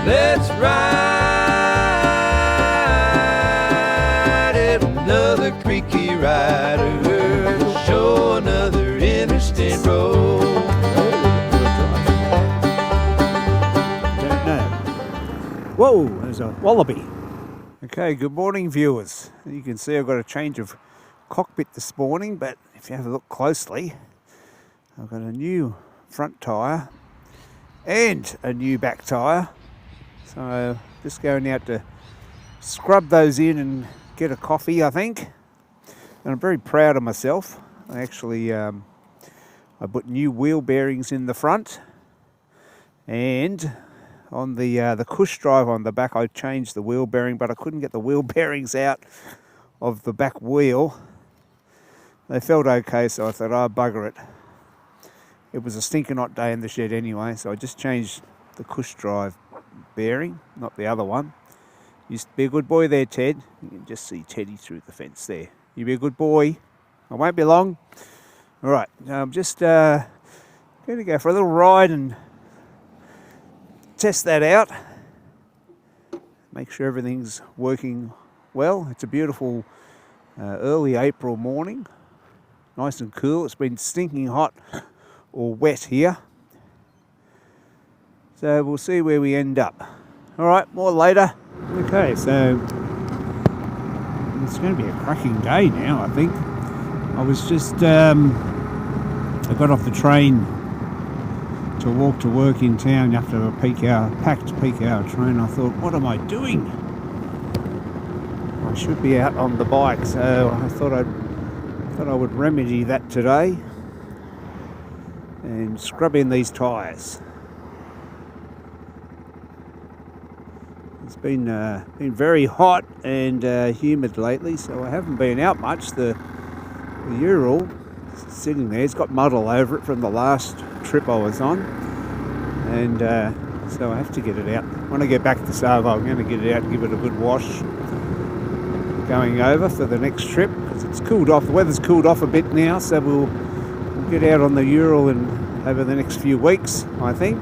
Let's ride it, another creaky rider, show another interstate road. Don't know. Whoa, there's a wallaby. Okay, good morning, viewers. You can see I've got a change of cockpit this morning, but if you have a look closely, I've got a new front tyre and a new back tyre. So just going out to scrub those in and get a coffee, I think. And I'm very proud of myself. I actually I put new wheel bearings in the front, and on the cush drive on the back I changed the wheel bearing, but I couldn't get the wheel bearings out of the back wheel. They felt okay, so I thought, oh, bugger it. It was a stinking hot day in the shed anyway, so I just changed the cush drive bearing, not the other one. You be a good boy there, Ted. You can just see Teddy through the fence there. You be a good boy. I won't be long. All right, I'm just going to go for a little ride and test that out. Make sure everything's working well. It's a beautiful early April morning. Nice and cool. It's been stinking hot or wet here. So we'll see where we end up. All right, more later. Okay, so it's going to be a cracking day now, I think. I was just, I got off the train to walk to work in town after a packed peak hour train. I thought, what am I doing? I should be out on the bike, so I thought I would remedy that today and scrub in these tyres. It's been very hot and humid lately, so I haven't been out much. The Ural sitting there, it's got mud all over it from the last trip I was on, and so I have to get it out. When I get back to Savo, I'm going to get it out and give it a good wash going over for the next trip, because it's cooled off. The weather's cooled off a bit now, so we'll get out on the Ural and over the next few weeks, I think.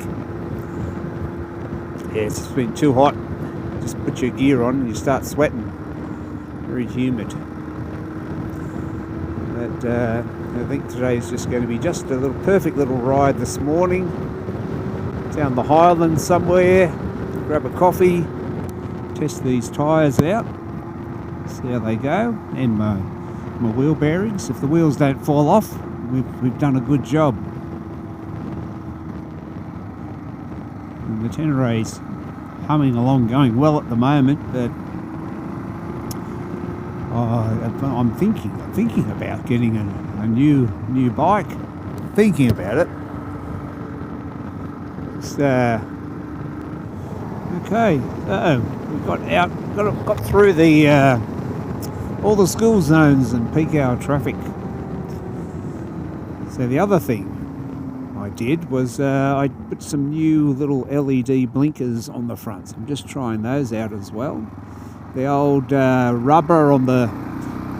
Yeah, it's been too hot. Just put your gear on and you start sweating. Very humid. But I think today is just going to be just a perfect little ride this morning. Down the Highlands somewhere, grab a coffee, test these tyres out, see how they go, and my wheel bearings. If the wheels don't fall off, we've done a good job. And the Tenere's humming along, going well at the moment, but I'm thinking about getting a new bike. Thinking about it. Okay. We got through the all the school zones and peak hour traffic. So the other thing I did was I put some new little LED blinkers on the front. So I'm just trying those out as well. The old rubber on the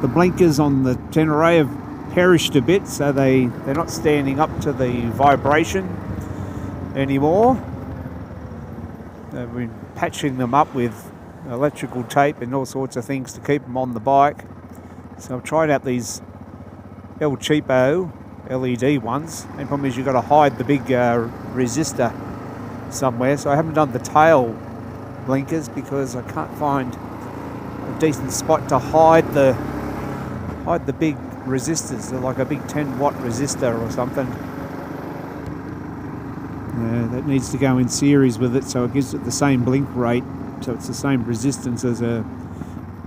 blinkers on the Tenere have perished a bit, so they're not standing up to the vibration anymore. I've been patching them up with electrical tape and all sorts of things to keep them on the bike. So I've tried out these El Cheapo LED ones. The problem is you've got to hide the big resistor somewhere, so I haven't done the tail blinkers because I can't find a decent spot to hide the big resistors. They're like a big 10-watt resistor or something. That needs to go in series with it, so it gives it the same blink rate, so it's the same resistance as the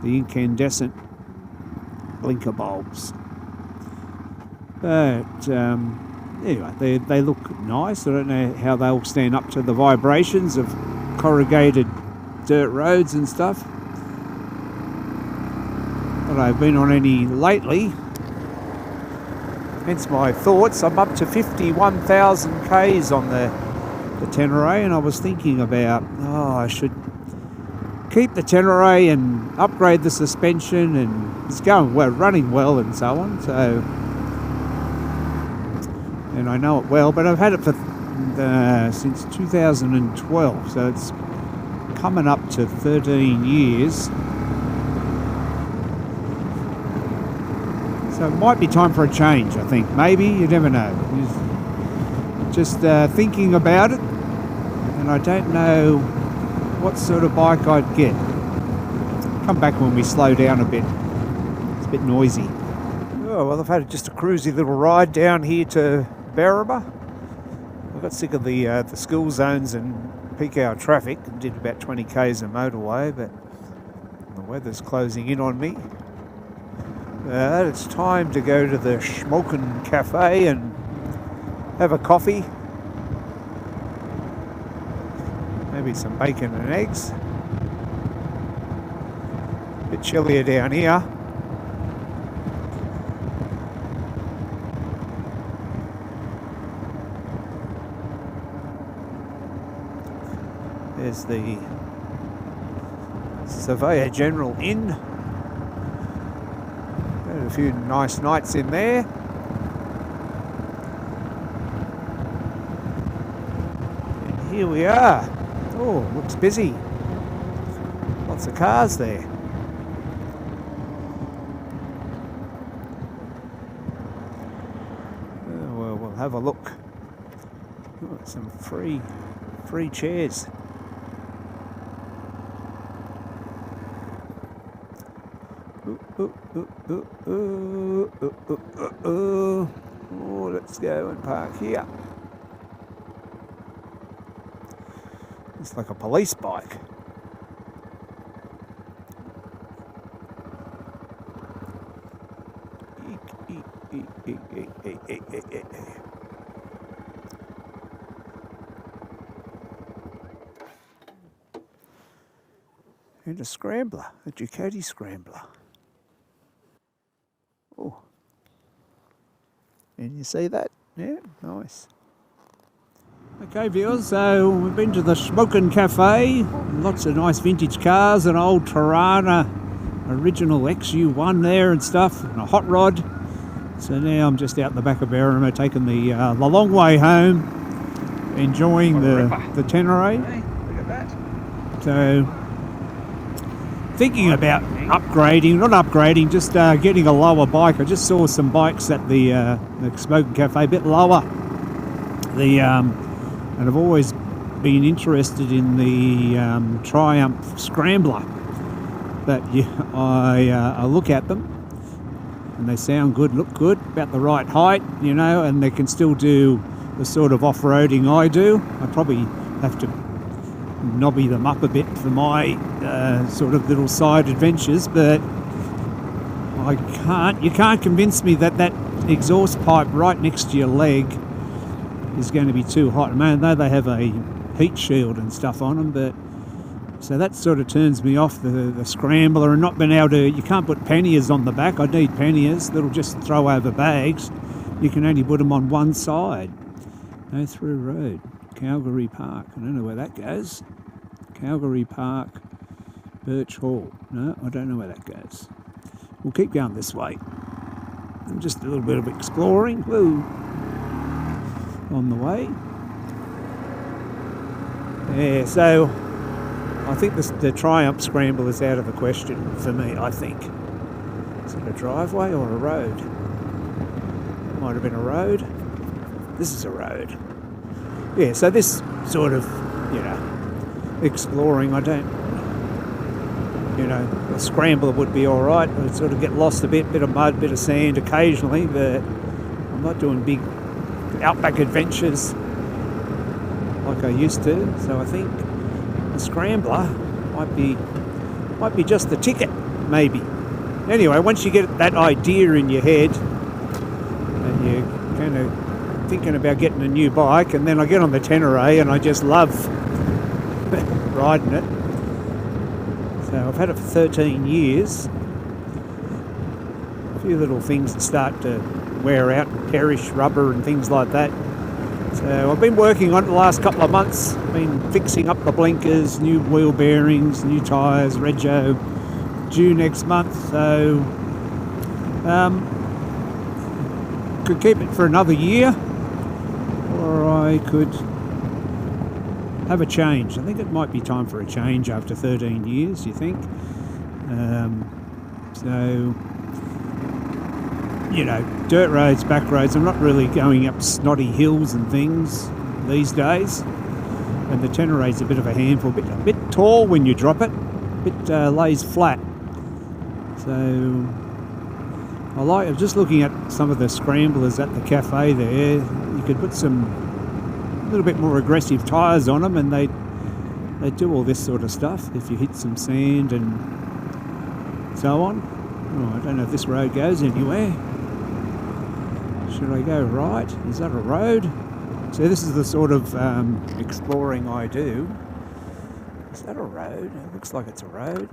incandescent blinker bulbs. But anyway, they look nice. I don't know how they'll stand up to the vibrations of corrugated dirt roads and stuff. But I've been on any lately. Hence my thoughts. I'm up to 51,000 Ks on the Tenere, and I was thinking about, I should keep the Tenere and upgrade the suspension, and it's going well, running well and so on. So, and I know it well, but I've had it for since 2012, so it's coming up to 13 years. So it might be time for a change, I think. Maybe, you never know. Just thinking about it, and I don't know what sort of bike I'd get. Come back when we slow down a bit. It's a bit noisy. Oh, well, I've had just a cruisy little ride down here to Berrima. I got sick of the school zones and peak hour traffic. Did about 20 k's of motorway, but the weather's closing in on me. It's time to go to the Smoking Cafe and have a coffee. Maybe some bacon and eggs. A bit chillier down here. There's the Surveyor General Inn. Had a few nice nights in there. And here we are. Oh, looks busy. Lots of cars there. Well, we'll have a look. Oh, some free chairs. Oh, let's go and park here. It's like a police bike. And a scrambler, a Ducati scrambler. Oh, and you see that? Yeah, nice. Okay, viewers, so we've been to the Smoking Cafe. Lots of nice vintage cars, an old Tirana original XU1 there and stuff, and a hot rod. So now I'm just out the back of Berrima, taking the long way home, enjoying the Tenere. Hey, look at that. So thinking about upgrading, not upgrading, just getting a lower bike. I just saw some bikes at the Smoking Cafe, a bit lower. And I've always been interested in the Triumph Scrambler. But I look at them and they sound good, look good, about the right height, you know, and they can still do the sort of off-roading I do. I probably have to knobby them up a bit for my sort of little side adventures, but you can't convince me that exhaust pipe right next to your leg is going to be too hot. I know they have a heat shield and stuff on them, but so that sort of turns me off the Scrambler, and not being able to, you can't put panniers on the back. I need panniers that'll just throw over bags. You can only put them on one side. No through road. Calgary Park. I don't know where that goes. Calgary Park, Birch Hall. No, I don't know where that goes. We'll keep going this way. And just a little bit of exploring. Whoa. On the way. Yeah, so I think the Triumph Scrambler is out of the question for me, I think. Is it a driveway or a road? It might have been a road. This is a road. Yeah, so this sort of, you know, exploring, I don't, you know, a Scrambler would be all right. I'd sort of get lost a bit of mud, bit of sand occasionally, but I'm not doing big outback adventures like I used to. So I think the Scrambler might be just the ticket, maybe. Anyway, once you get that idea in your head and you're kind of thinking about getting a new bike, and then I get on the Tenere and I just love riding it. So I've had it for 13 years. A few little things that start to wear out, perish, rubber and things like that. So I've been working on it the last couple of months. Been fixing up the blinkers, new wheel bearings, new tyres, rego, due next month. So could keep it for another year, or I could have a change. I think it might be time for a change after 13 years, you think? So, you know, dirt roads, back roads, I'm not really going up snotty hills and things these days. And the Tenere's a bit of a handful, a bit tall when you drop it, lays flat. So, I'm just looking at some of the scramblers at the cafe there. You could put a little bit more aggressive tyres on them and they do all this sort of stuff if you hit some sand and so on. Oh, I don't know if this road goes anywhere. Should I go right? Is that a road? So this is the sort of exploring I do. Is that a road? It looks like it's a road.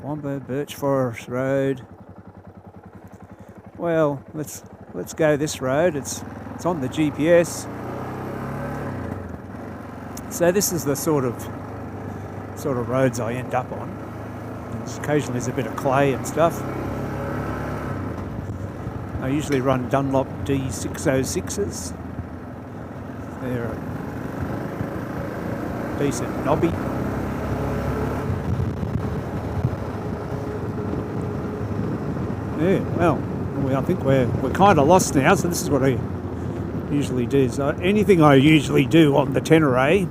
Wombo Birch Forest Road. Well, let's go this road. It's on the GPS. So this is the sort of roads I end up on. Occasionally there's a bit of clay and stuff. I usually run Dunlop D606s. They're a decent knobby. Yeah, well, I think we're kind of lost now, so this is what I usually do. So anything I usually do on the Tenere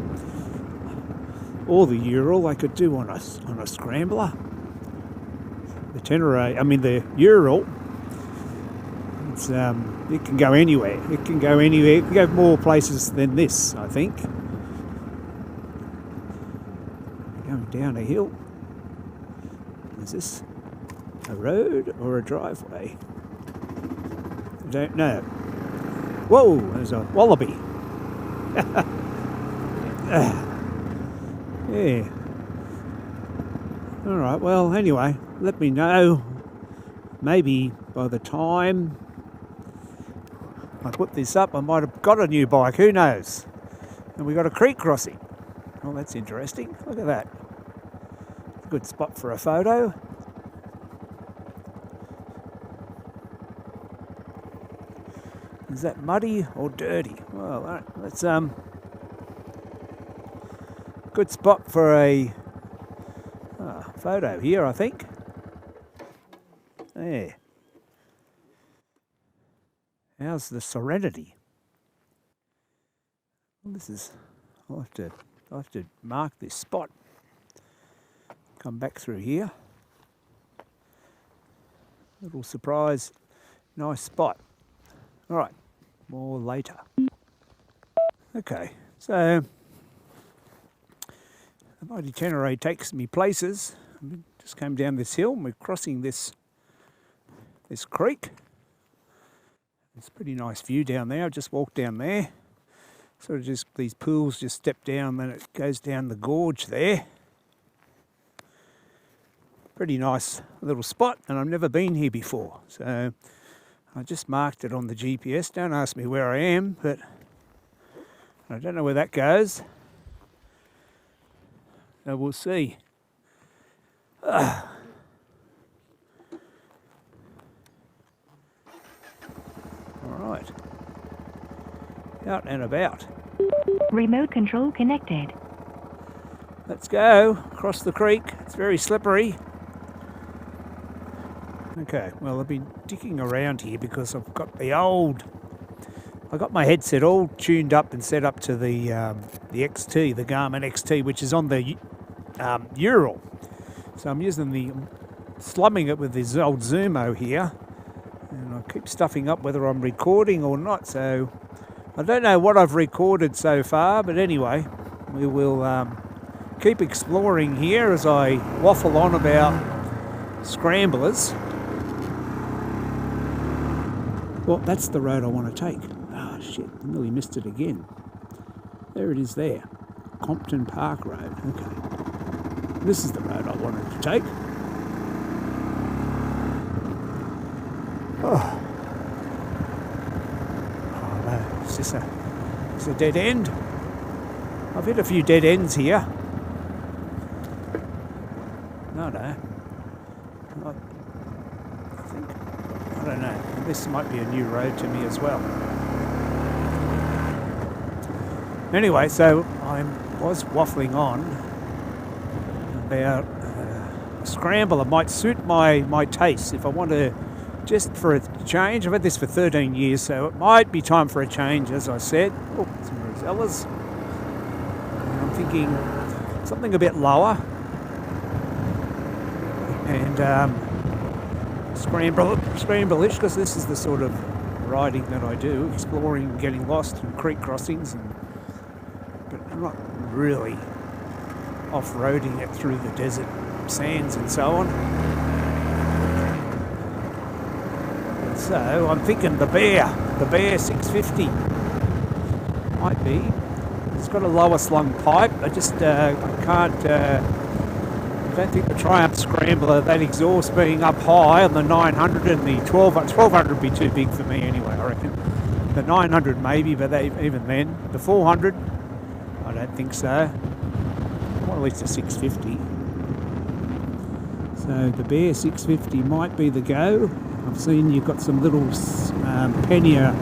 or the Ural, I could do on a scrambler. The Tenere, the Ural, it can go anywhere. It can go anywhere. It can go more places than this, I think. Going down a hill. Is this a road or a driveway? I don't know. Whoa, there's a wallaby. Yeah. Alright, well, anyway, let me know. Maybe by the time I put this up, I might have got a new bike, who knows? And we got a creek crossing. Well, that's interesting. Look at that. Good spot for a photo. Is that muddy or dirty? Well, all right, let's good spot for a photo here, I think. There. How's the serenity? Well, I'll have to mark this spot. Come back through here. Little surprise, nice spot. All right, more later. Okay, so the mighty Tenere takes me places. We just came down this hill and we're crossing this creek. It's a pretty nice view down there. I just walked down there. Sort of just these pools just step down, then it goes down the gorge there. Pretty nice little spot, and I've never been here before. So I just marked it on the GPS. Don't ask me where I am, but I don't know where that goes. So we'll see. All right. Out and about. Remote control connected. Let's go across the creek. It's very slippery. Okay, well, I've been digging around here because I've got I got my headset all tuned up and set up to the XT, the Garmin XT, which is on the Ural. So I'm slumming it with this old Zumo here, and I keep stuffing up whether I'm recording or not. So I don't know what I've recorded so far, but anyway, we will keep exploring here as I waffle on about scramblers. Well, that's the road I want to take. Oh, shit, I nearly missed it again. There it is there. Compton Park Road. Okay. This is the road I wanted to take. Oh no, is this a dead end? I've hit a few dead ends here. No. I don't know. This might be a new road to me as well. Anyway, so I was waffling on about a scramble that might suit my taste if I want to, just for a change. I've had this for 13 years, so it might be time for a change, as I said. Oh, some rosellas. And I'm thinking something a bit lower. And scramble-ish, because this is the sort of riding that I do, exploring, getting lost in creek crossings, but I'm not really off-roading it through the desert sands and so on. And so I'm thinking the Bear 650 might be. It's got a lower slung pipe. I just I don't think the Triumph Scrambler, that exhaust being up high on the 900 and the 1200 would be too big for me anyway, I reckon. The 900 maybe, but even then. The 400, I don't think so. Well, at least a 650. So the Bear 650 might be the go. I've seen you've got some little pannier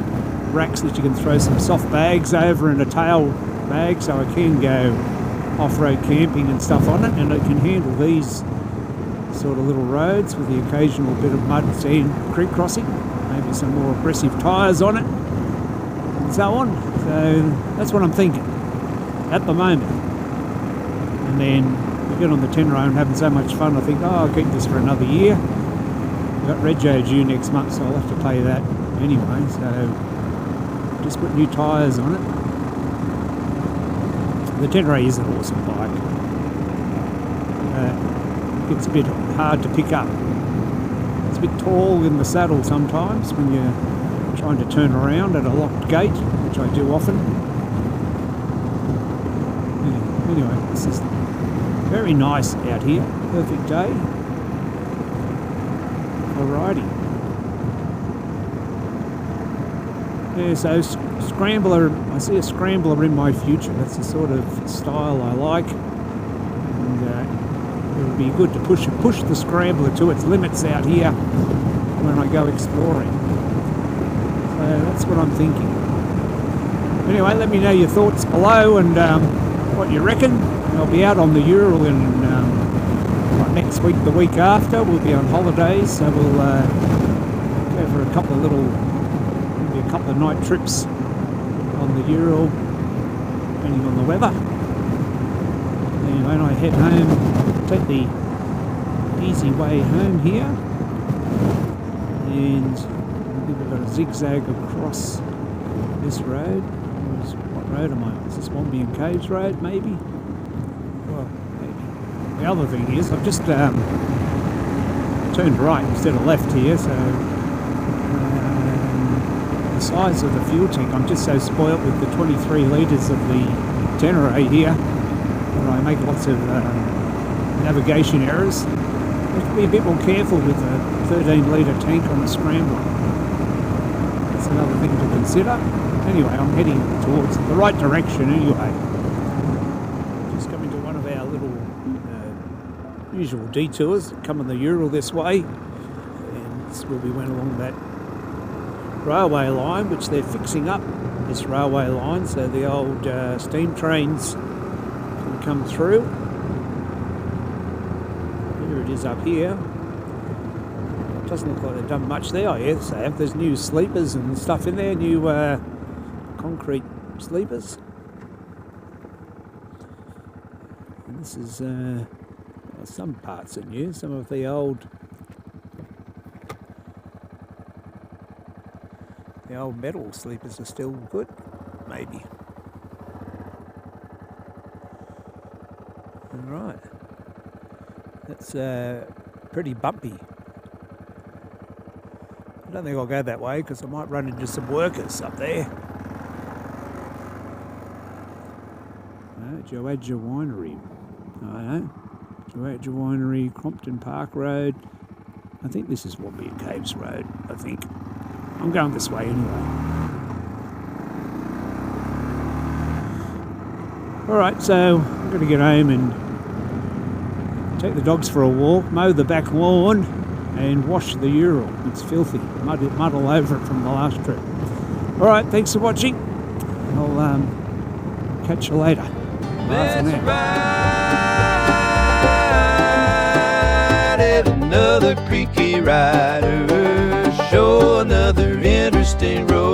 racks that you can throw some soft bags over and a tail bag, so I can go off-road camping and stuff on it, and it can handle these sort of little roads with the occasional bit of mud, sand, creek crossing, maybe some more aggressive tyres on it, and so on. So that's what I'm thinking at the moment. And then we get on the Tenere and having so much fun, I think, oh, I'll keep this for another year. We've got Rego due next month, so I'll have to pay that anyway, so just put new tyres on it. The Tenere is an awesome bike. It's a bit hard to pick up. It's a bit tall in the saddle sometimes when you're trying to turn around at a locked gate, which I do often. Anyway, this is very nice out here. Perfect day for riding. Yeah, so scrambler, I see a scrambler in my future. That's the sort of style I like, and it would be good to push the scrambler to its limits out here when I go exploring. So that's what I'm thinking. Anyway, let me know your thoughts below and what you reckon. I'll be out on the Ural in next week, the week after. We'll be on holidays, so we'll go for a couple of night trips on the Ural, depending on the weather. Anyway, I head home, take the easy way home here, and I think we've got a zigzag across this road. What road am I on? Is this Wombian Caves Road, maybe? Well, maybe. The other thing is, I've just turned right instead of left here, so size of the fuel tank, I'm just so spoilt with the 23 litres of the Tenere here that I make lots of navigation errors. You have to be a bit more careful with a 13 litre tank on a scrambler. That's another thing to consider. Anyway, I'm heading towards the right direction anyway. Just coming to one of our little usual detours that come on the Ural this way, and this is where we went along that railway line, which they're fixing up, this railway line, so the old steam trains can come through. Here it is up here. It doesn't look like they've done much there. Oh yes, they have. There's new sleepers and stuff in there, new concrete sleepers. And this is well, some parts are new, some of the old metal sleepers are still good, maybe. Alright, that's pretty bumpy. I don't think I'll go that way because I might run into some workers up there. Joadja Winery. I know. Joadja Winery, Crompton Park Road. I think this is Wombian Caves Road, I think. I'm going this way anyway. Alright, so I'm going to get home and take the dogs for a walk, mow the back lawn and wash the Ural. It's filthy, mud all over it from the last trip. Alright, thanks for watching. I'll Catch you later. Bye for Let's now. ride it, another creaky rider, show another interesting road.